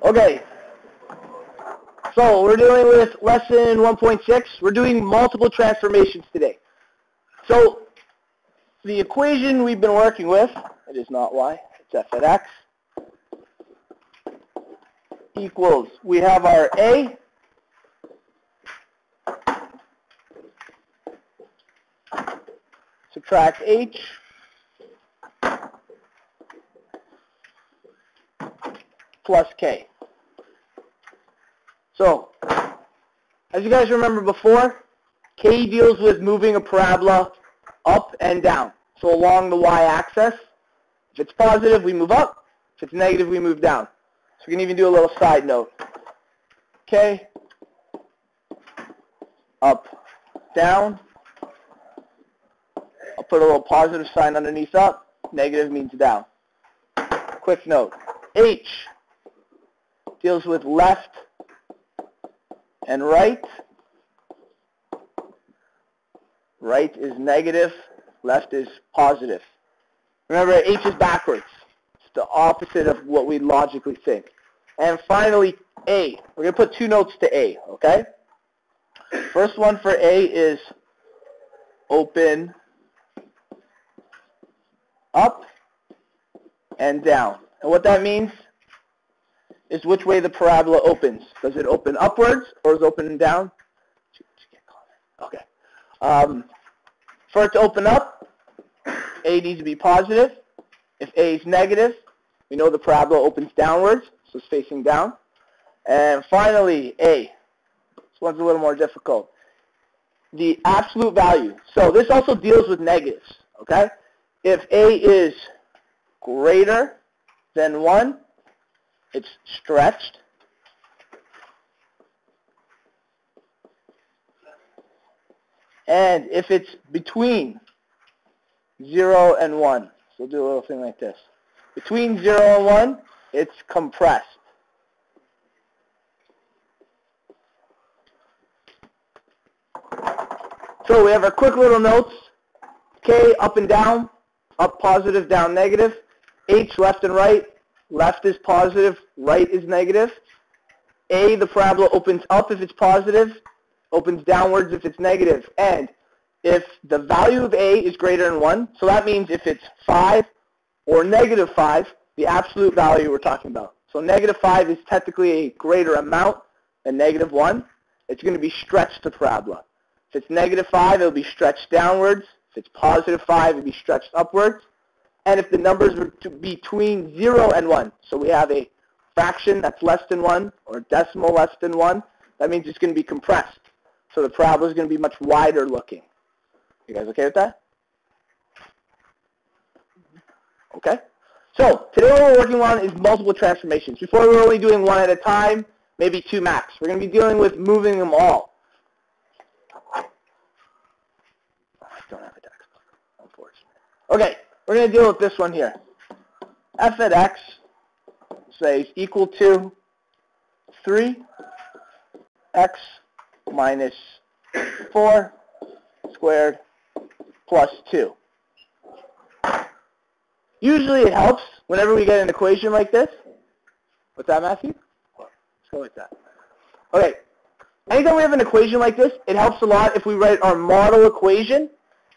Okay, so we're dealing with lesson 1.6. We're doing multiple transformations today. So the equation we've been working with, it is not y, it's f at x, equals, we have our a, subtract h, plus k. So, as you guys remember before, k deals with moving a parabola up and down, so along the y-axis. If it's positive, we move up. If it's negative, we move down. So we can even do a little side note. K, up, down. I'll put a little positive sign underneath up. Negative means down. Quick note. H deals with left and right. Right is negative, left is positive. Remember, H is backwards. It's the opposite of what we logically think. And finally, A. We're going to put two notes to A, okay? First one for A is open up and down. And what that means is which way the parabola opens. Does it open upwards or is it open down? Okay. For it to open up, A needs to be positive. If A is negative, we know the parabola opens downwards, so it's facing down. And finally, A. This one's a little more difficult. The absolute value. So this also deals with negatives, okay? If A is greater than 1, it's stretched. And if it's between 0 and 1, so we'll do a little thing like this. Between 0 and 1, it's compressed. So we have our quick little notes. K, up and down, up positive, down negative. H, left and right, left is positive, right is negative. A, the parabola opens up if it's positive, opens downwards if it's negative. And if the value of A is greater than 1, so that means if it's 5 or negative 5, the absolute value we're talking about. So negative 5 is technically a greater amount than negative 1. It's going to be stretched to parabola. If it's negative 5, it'll be stretched downwards. If it's positive 5, it'll be stretched upwards. And if the numbers are between 0 and 1, so we have a fraction that's less than 1 or decimal less than 1, that means it's going to be compressed. So the parabola is going to be much wider looking. You guys okay with that? Okay. So today what we're working on is multiple transformations. Before we were only doing one at a time, maybe two max. We're going to be dealing with moving them all. I don't have a textbook, unfortunately. Okay, we're going to deal with this one here. F at x, say, is equal to 3x minus 4 squared plus 2. Usually it helps whenever we get an equation like this. What's that, Matthew? Let's go like that. Okay. Anytime we have an equation like this, it helps a lot if we write our model equation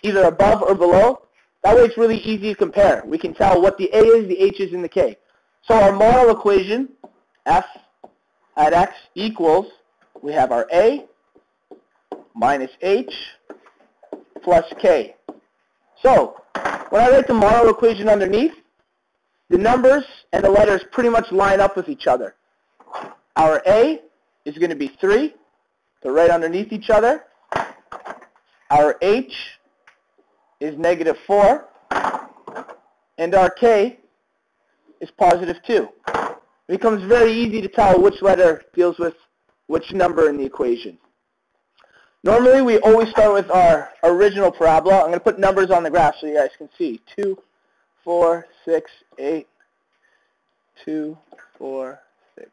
either above or below. That way it's really easy to compare. We can tell what the A is, the H is, and the K. So our model equation, F at x equals, we have our A minus H plus K. So when I write the model equation underneath, the numbers and the letters pretty much line up with each other. Our A is going to be 3. They're right underneath each other. Our H is negative 4. And our K is positive 2. It becomes very easy to tell which letter deals with which number in the equation. Normally, we always start with our original parabola. I'm going to put numbers on the graph so you guys can see. 2, 4, 6, 8, 2, 4, 6,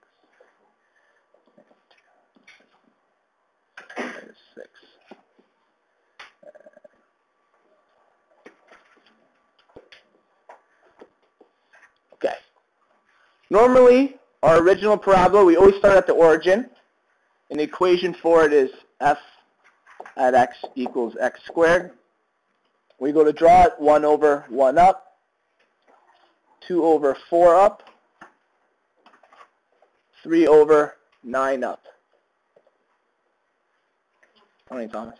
6. Okay. Normally, our original parabola, we always start at the origin. And the equation for it is f at x equals x squared. We go to draw it, 1 over 1 up, 2 over 4 up, 3 over 9 up. How many, Thomas?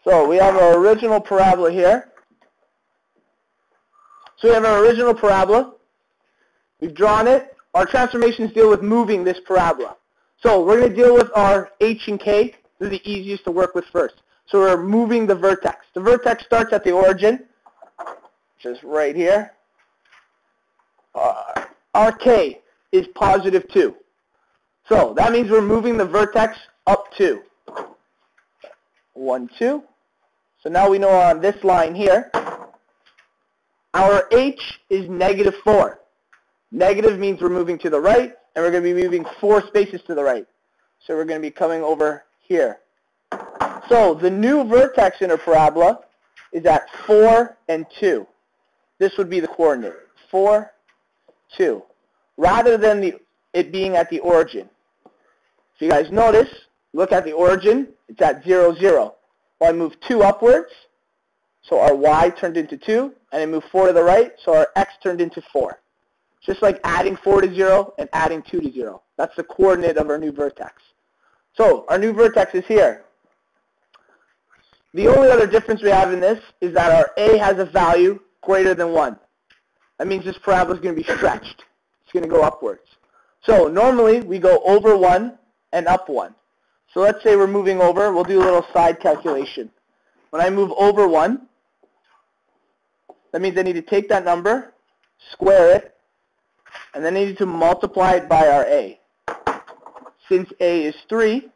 So we have our original parabola here. So we have our original parabola. We've drawn it. Our transformations deal with moving this parabola. So we're going to deal with our h and k. This is the easiest to work with first. So we're moving the vertex. The vertex starts at the origin, which is right here. Our k is positive 2. So that means we're moving the vertex up 2. 1, 2. So now we know on this line here, our h is negative 4. Negative means we're moving to the right, and we're going to be moving 4 spaces to the right. So we're going to be coming over here. So the new vertex in our parabola is at 4 and 2. This would be the coordinate, 4, 2, rather than it being at the origin. If you guys notice, look at the origin, it's at 0, 0. Well, I move 2 upwards, so our y turned into 2, and I move 4 to the right, so our x turned into 4. Just like adding 4 to 0 and adding 2 to 0. That's the coordinate of our new vertex. So our new vertex is here. The only other difference we have in this is that our a has a value greater than 1. That means this parabola is going to be stretched. It's going to go upwards. So normally we go over 1 and up 1. So let's say we're moving over. We'll do a little side calculation. When I move over 1, that means I need to take that number, square it, and then I need to multiply it by our a. Since a is 3,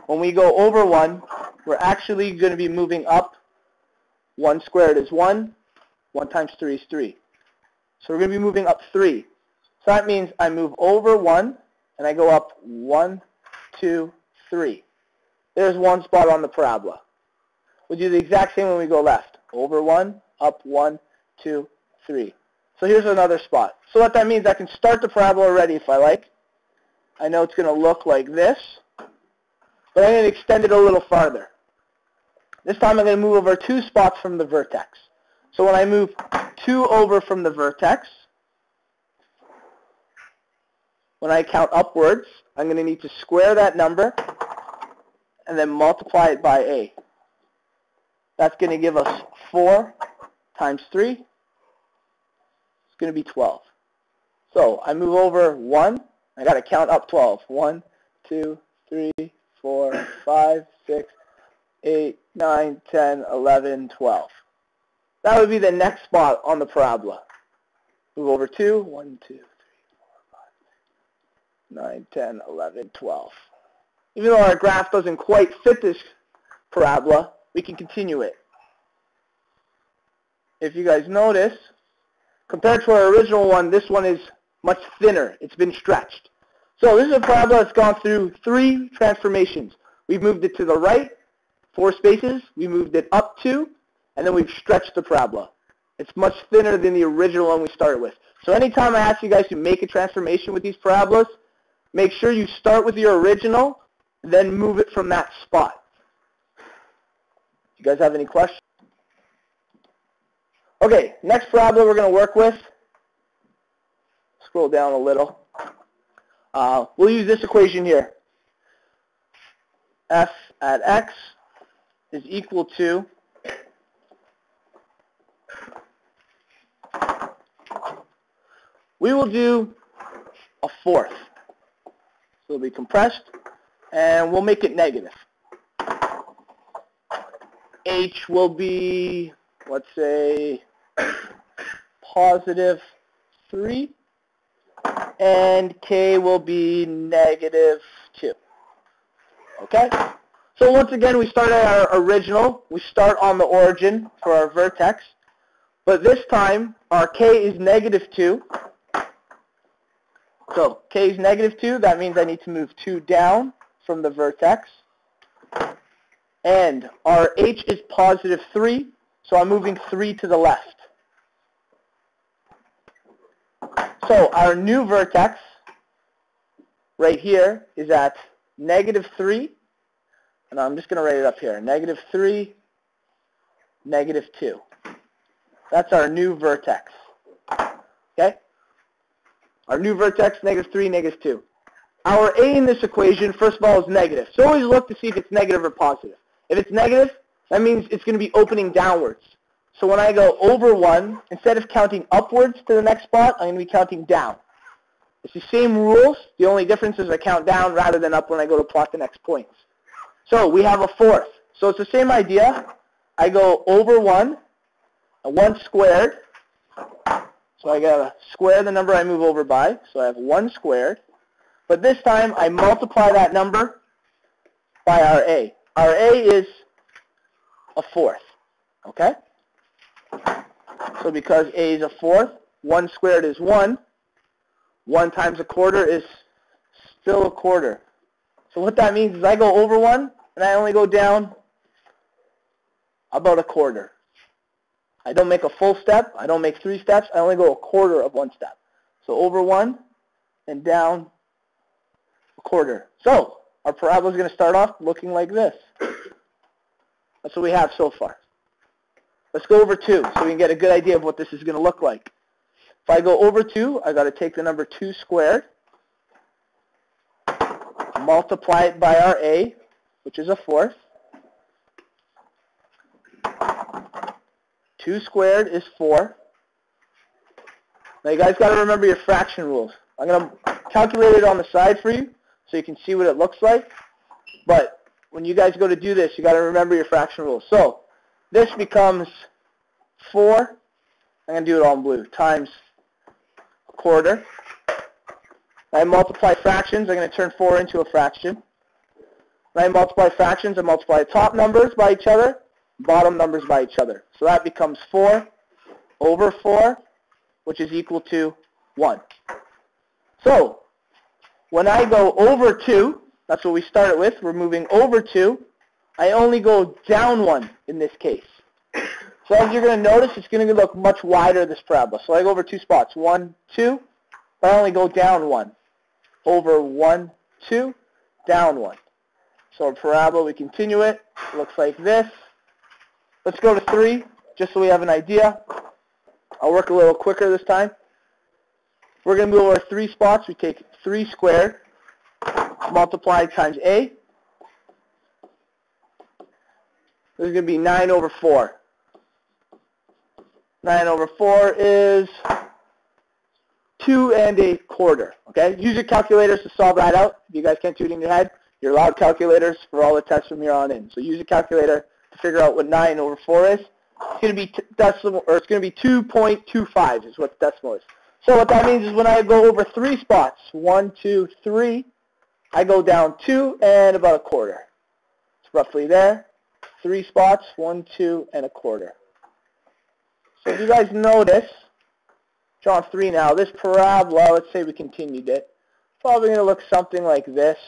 when we go over 1, we're actually going to be moving up. 1 squared is 1. 1 times 3 is 3. So we're going to be moving up 3. So that means I move over 1, and I go up 1, 2, 3. There's one spot on the parabola. We'll do the exact same when we go left. Over 1, up 1, 2, 3. So here's another spot. So what that means, I can start the parabola already if I like. I know it's going to look like this, but I'm going to extend it a little farther. This time I'm going to move over 2 spots from the vertex. So when I move 2 over from the vertex, when I count upwards, I'm going to need to square that number and then multiply it by a. That's going to give us 4 times 3. It's going to be 12. So I move over 1. I got to count up 12. 1, 2, 3, 4, 5, 6, 8, 9, 10, 11, 12. That would be the next spot on the parabola. Move over 2. 1, 2, 3, 4, 5, 9, 10, 11, 12. Even though our graph doesn't quite fit this parabola, we can continue it. If you guys notice, compared to our original one, this one is much thinner. It's been stretched. So this is a parabola that's gone through 3 transformations. We've moved it to the right, 4 spaces. We moved it up 2, and then we've stretched the parabola. It's much thinner than the original one we started with. So anytime I ask you guys to make a transformation with these parabolas, make sure you start with your original, then move it from that spot. You guys have any questions? Okay, next parabola we're going to work with. Scroll down a little. We'll use this equation here. F at x is equal to we will do a fourth. So it'll be compressed, and we'll make it negative. H will be, let's say, positive 3, and K will be negative 2. Okay? So once again, we start at our original. We start on the origin for our vertex. But this time, our K is negative 2. So K is negative 2. That means I need to move 2 down from the vertex. And our h is positive 3, so I'm moving 3 to the left. So our new vertex right here is at negative 3, and I'm just going to write it up here, negative 3, negative 2. That's our new vertex. Okay? Our new vertex, negative 3, negative 2. Our a in this equation, first of all, is negative. So always look to see if it's negative or positive. If it's negative, that means it's going to be opening downwards. So when I go over 1, instead of counting upwards to the next spot, I'm going to be counting down. It's the same rules. The only difference is I count down rather than up when I go to plot the next points. So we have a fourth. So it's the same idea. I go over 1, a 1 squared. So I got to square the number I move over by. So I have 1 squared. But this time I multiply that number by our a. Our a is a fourth. Okay? So because a is a fourth, 1 squared is 1. 1 times a quarter is still a quarter. So what that means is I go over 1, and I only go down about a quarter. I don't make a full step. I don't make 3 steps. I only go a quarter of 1 step. So over 1 and down a quarter. So our parabola is going to start off looking like this. That's what we have so far. Let's go over 2 so we can get a good idea of what this is going to look like. If I go over 2, I've got to take the number 2 squared, multiply it by our a, which is a fourth. 2 squared is 4. Now you guys got to remember your fraction rules. I'm going to calculate it on the side for you so you can see what it looks like. But when you guys go to do this, you got to remember your fraction rules. So this becomes 4. I'm going to do it all in blue, times a quarter. I multiply fractions. I'm going to turn 4 into a fraction. When I multiply fractions, I multiply top numbers by each other, bottom numbers by each other. So that becomes 4 over 4, which is equal to 1. So when I go over 2, that's what we started with. We're moving over 2. I only go down 1 in this case. So as you're going to notice, it's going to look much wider, this parabola. So I go over 2 spots, 1, 2, but I only go down 1. Over 1, 2, down 1. So our parabola, we continue it. It looks like this. Let's go to 3, just so we have an idea. I'll work a little quicker this time. We're going to move over 3 spots. We take 3 squared, multiplied times a. This is going to be 9 over 4. 9 over 4 is 2 1/4. Okay? Use your calculators to solve that out. If you guys can't do it in your head, you're allowed calculators for all the tests from here on in. So use a calculator to figure out what 9 over 4 is. It's going to be decimal, or it's going to be 2.25 is what the decimal is. So what that means is when I go over 3 spots, 1, 2, 3, I go down 2 and about a quarter. It's roughly there. 3 spots, 1, 2, and a quarter. So if you guys notice, draw 3 now, this parabola, let's say we continued it, probably going to look something like this.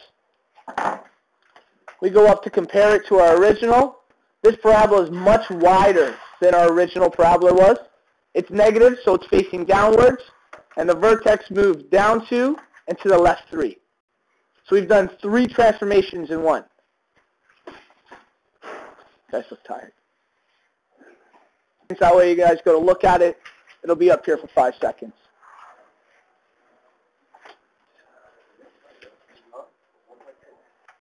We go up to compare it to our original. This parabola is much wider than our original parabola was. It's negative, so it's facing downwards, and the vertex moves down 2 and to the left 3. So we've done 3 transformations in one. You guys look tired. That way you guys go to look at it. It'll be up here for 5 seconds.